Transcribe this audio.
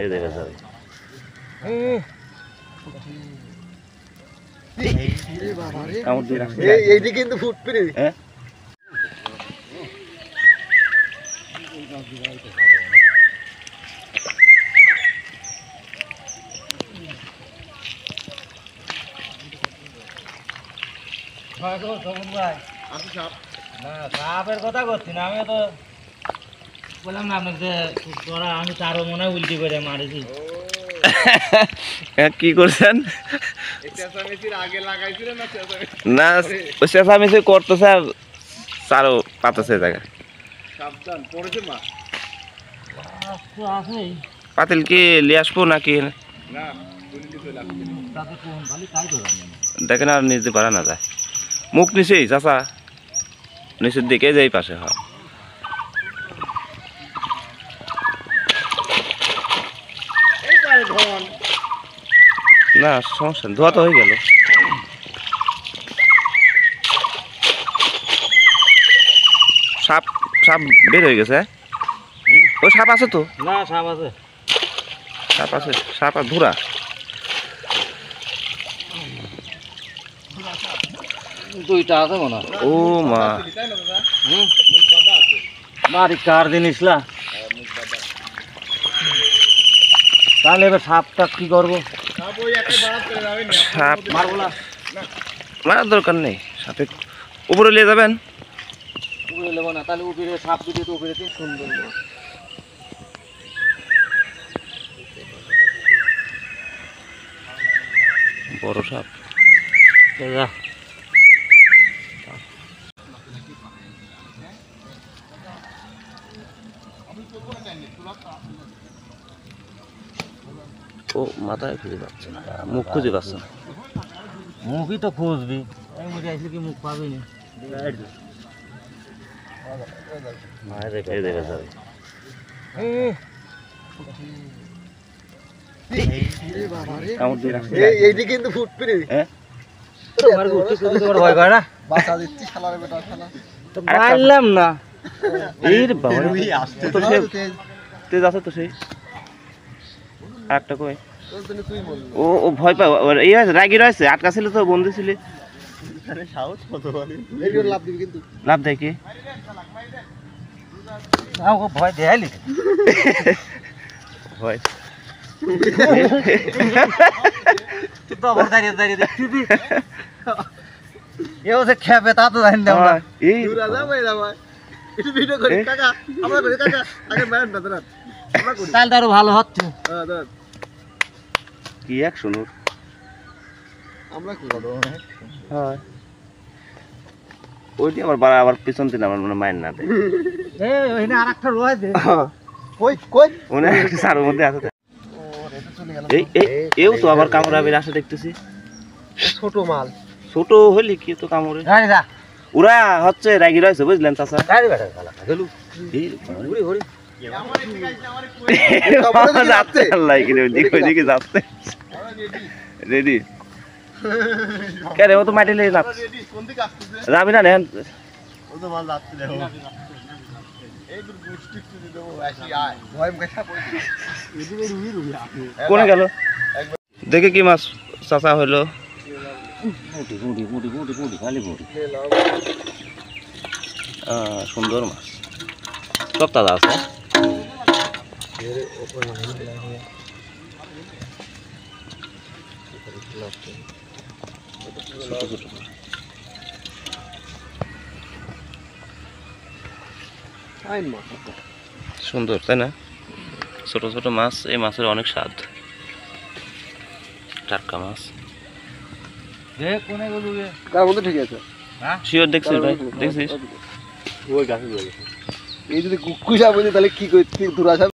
এই দেখো স্যার এইটি কিন্তু ফুটপিনি হ্যাঁ সাপের কথা করছি না, আমি তো বললাম না আপনাকে যে তোরা আমি তারও মনে হয় উল্টি করে মারিছি। কি করছেন না ওই চেঁচামেচি করতেছে আর চারও পাতাছে জায়গা পাতিল কি লিয়ে আসবো নাকি দেখেন আর নিচে পারা না যায় মুখ নিচেই চাচা নিচের দিকে যাই পাশে হয় না সমস্যা ধোয়া তো হয়ে গেল সাপ সাপ বের হয়ে গেছে ও সাপ আছে তো না সাপ আছে সাপ আর ধুরা দুইটা আছে মনে হয়। ও মা মারি কার জিনিস না তাহলে এবার সাপটা কি করবো? সাপ মারবো না, মারার দরকার নেই সাপে উপরে নিয়ে যাবেন উপরে নেবো না, তাহলে উপরে সাপ দিতে তো উপরে সুন্দর বড় সাপ ও মাথায় খুঁজে পাচ্ছে না মুখ খুঁজে পাচ্ছে না মুখই তো খুঁজবি মুখে আসলে কি মুখ পাবি না। এই দেখে স্যার এইটি কিন্তু ফুটপিনি হ্যাঁ ভয় করে না বাঁচা দিচ্ছি শালার বেটা শালা তো মারলাম না। এই রে বাবা তো সে তেজ আছে তো সেই একটা কই তুই বল ও ও ভয় পায় এই রাগি রয়েছে আটকা ছিল তো বন্ধু ছিল সাহস কত বলি ভিডিও লাভ দিবি কিন্তু লাভ দেয় কি ভয় দেয়ালি ভয় তুই তো আবার দাঁড়িয়ে দাঁড়িয়ে দেখছিস এও যে খেপে তা তো জানি না। এই রাজা ভাই ভাই একটু ভিডিও করি কাকা আমরা করি কাকা আগে ম্যান না দাঁড়ান আমরা করি তাহলে তো আরো ভালো হচ্ছে। হ্যাঁ দাঁড়ান কি এক শুনুর আমরা করি হয় ওইটি আমার আবার পিছন দিন আমার মনে মাইন না দেয় ওইখানে আর একটা রয়েছে কই কই মনে সারের মধ্যে আছে এই এও তো আবার কামড়াবে আসে দেখতেছি ছোট মাল ছোট হইলে কি তো কামড়ে গাড়ি যা ওরা হচ্ছে রাগি রয়েছে বুঝলেন চাচা গাড়ি বেটা গেল ঘুরি ঘুরি রেডি কে রে ও তো মাটি লেগে কোন দিকে আসতেছে যাবি না নেন ও তো মাল যাচ্ছে দেখো এই দূর গুষ্টি তুই দেবো আসি আয় ভয় মেশা পড়ছি এদিকে রুই রুই কোনে গেল দেখে কি মাছ চাচা হইলো মুটি মুটি মুটি মুটি মুটি খালি মুটি সুন্দর মাছ সব তাজা আছে সুন্দর তাই না ছোট ছোট মাছ এই মাছের অনেক স্বাদ টাটকা মাছ কোনে গেল তার মধ্যে ঠিক আছে শিওর দেখছিস ভাই দেখছিস ওই গাছে এই যদি কুকুজা বলি তাহলে কি করতে দূর আসা